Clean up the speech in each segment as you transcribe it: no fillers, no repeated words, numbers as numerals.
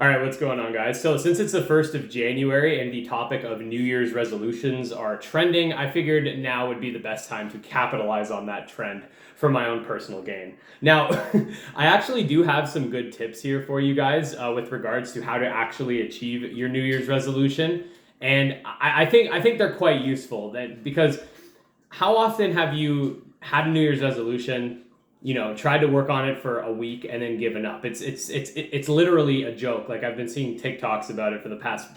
All right, what's going on, guys? So, since it's the 1st of January and the topic of New Year's resolutions are trending, I figured now would be the best time to capitalize on that trend for my own personal gain. Now, I actually do have some good tips here for you guys with regards to how to actually achieve your New Year's resolution. And I think they're quite useful because how often have you had a New Year's resolution, tried to work on it for a week and then given up? It's literally a joke. Like, I've been seeing TikToks about it for the past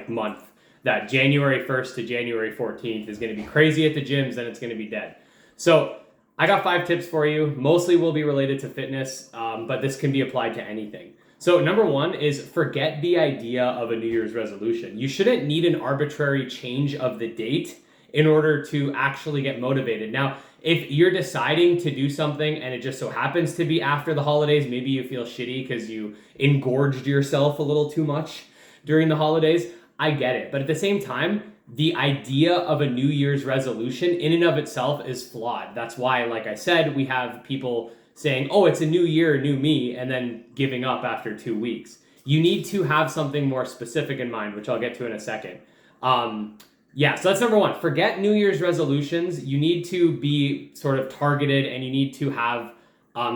month, that January 1st to January 14th is going to be crazy at the gyms, then it's going to be dead. So I got 5 tips for you. Mostly will be related to fitness, but this can be applied to anything. So number one is forget the idea of a New Year's resolution. You shouldn't need an arbitrary change of the date in order to actually get motivated. Now, if you're deciding to do something and it just so happens to be after the holidays, maybe you feel shitty because you engorged yourself a little too much during the holidays, I get it. But at the same time, the idea of a New Year's resolution in and of itself is flawed. That's why, like I said, we have people saying, oh, it's a new year, new me, and then giving up after 2 weeks. You need to have something more specific in mind, which I'll get to in a second. So that's number one. Forget New Year's resolutions. You need to be sort of targeted, and you need to have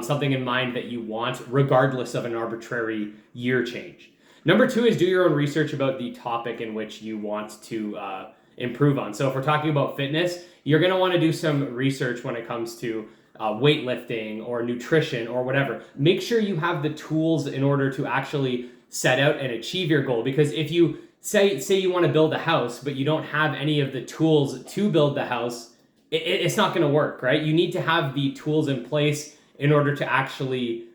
something in mind that you want, regardless of an arbitrary year change. Number two is do your own research about the topic in which you want to improve on. So if we're talking about fitness, you're going to want to do some research when it comes to weightlifting or nutrition or whatever. Make sure you have the tools in order to actually set out and achieve your goal. Because if you say you want to build a house, but you don't have any of the tools to build the house, it's not going to work, right? You need to have the tools in place in order to actually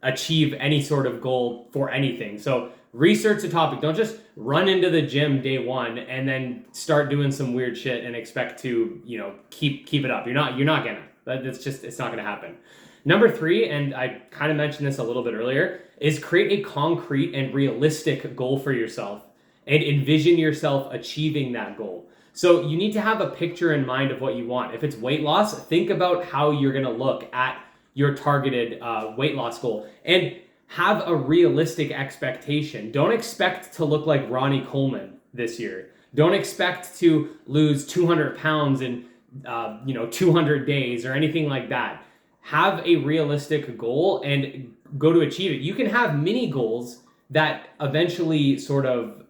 achieve any sort of goal for anything. So research the topic. Don't just run into the gym day one and then start doing some weird shit and expect to, keep it up. You're not gonna. It's not gonna happen. Number three, and I kind of mentioned this a little bit earlier, is create a concrete and realistic goal for yourself and envision yourself achieving that goal. So you need to have a picture in mind of what you want. If it's weight loss, think about how you're gonna look at your targeted weight loss goal and have a realistic expectation. Don't expect to look like Ronnie Coleman this year. Don't expect to lose 200 pounds in 200 days or anything like that. Have a realistic goal and go to achieve it. You can have mini goals that eventually sort of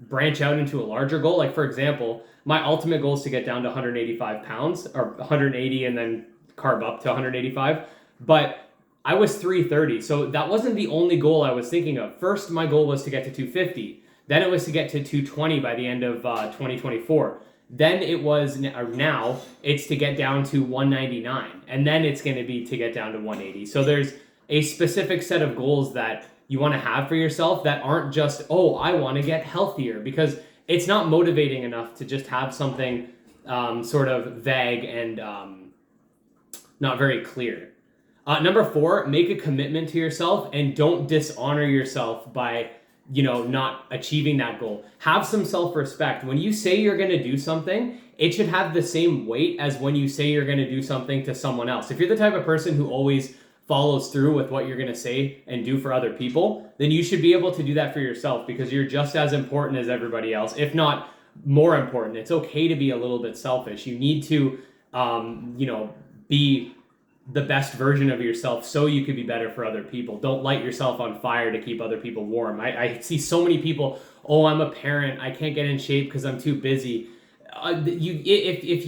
branch out into a larger goal. Like, for example, my ultimate goal is to get down to 185 pounds or 180 and then carb up to 185. But I was 330, so that wasn't the only goal I was thinking of. First, my goal was to get to 250. Then it was to get to 220 by the end of 2024. Then it was, now it's to get down to 199. And then it's going to be to get down to 180. So there's a specific set of goals that you want to have for yourself that aren't just, oh, I want to get healthier, because it's not motivating enough to just have something sort of vague and not very clear. Number four, make a commitment to yourself and don't dishonor yourself by, not achieving that goal. Have some self-respect. When you say you're going to do something, it should have the same weight as when you say you're going to do something to someone else. If you're the type of person who always follows through with what you're going to say and do for other people, then you should be able to do that for yourself, because you're just as important as everybody else, if not more important. It's okay to be a little bit selfish. You need to, be the best version of yourself so you could be better for other people. Don't light yourself on fire to keep other people warm. I see so many people, oh, I'm a parent, I can't get in shape because I'm too busy. If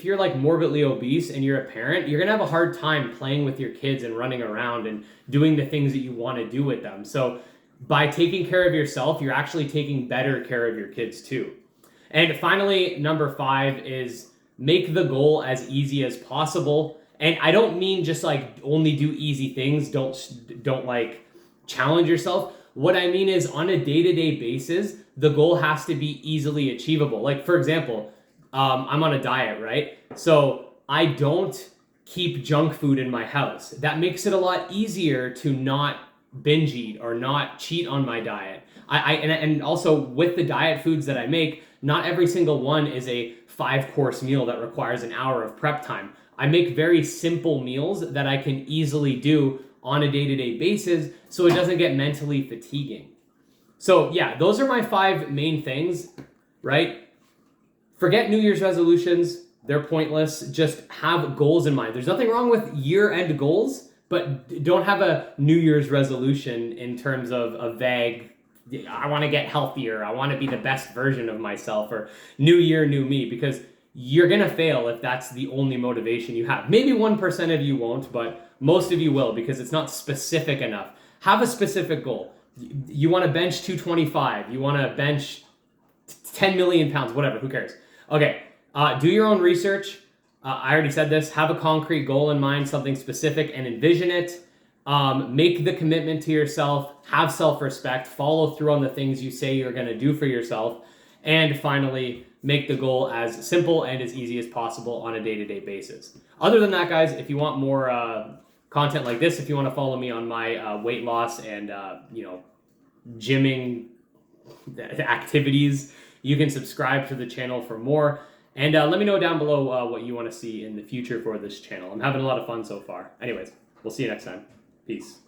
you're like morbidly obese and you're a parent, you're gonna have a hard time playing with your kids and running around and doing the things that you want to do with them. So by taking care of yourself, you're actually taking better care of your kids too. And finally, number five is make the goal as easy as possible. And I don't mean just like only do easy things. Don't like challenge yourself. What I mean is, on a day-to-day basis, the goal has to be easily achievable. Like, for example, I'm on a diet, right? So I don't keep junk food in my house. That makes it a lot easier to not binge eat or not cheat on my diet. And also with the diet foods that I make, not every single one is a 5-course meal that requires an hour of prep time. I make very simple meals that I can easily do on a day-to-day basis, so it doesn't get mentally fatiguing. So yeah, those are my 5 main things, right? Forget New Year's resolutions. They're pointless. Just have goals in mind. There's nothing wrong with year-end goals, but don't have a New Year's resolution in terms of a vague, I want to get healthier, I want to be the best version of myself, or new year, new me, because you're going to fail if that's the only motivation you have. Maybe 1% of you won't, but most of you will, because it's not specific enough. Have a specific goal. You want to bench 225, you want to bench 10 million pounds, whatever, who cares? Okay, do your own research. I already said this. Have a concrete goal in mind, something specific, and envision it. Make the commitment to yourself. Have self-respect. Follow through on the things you say you're going to do for yourself. And finally, make the goal as simple and as easy as possible on a day-to-day basis. Other than that, guys, if you want more content like this, if you want to follow me on my weight loss and gymming activities, you can subscribe to the channel for more. And let me know down below what you want to see in the future for this channel. I'm having a lot of fun so far. Anyways, we'll see you next time. Peace.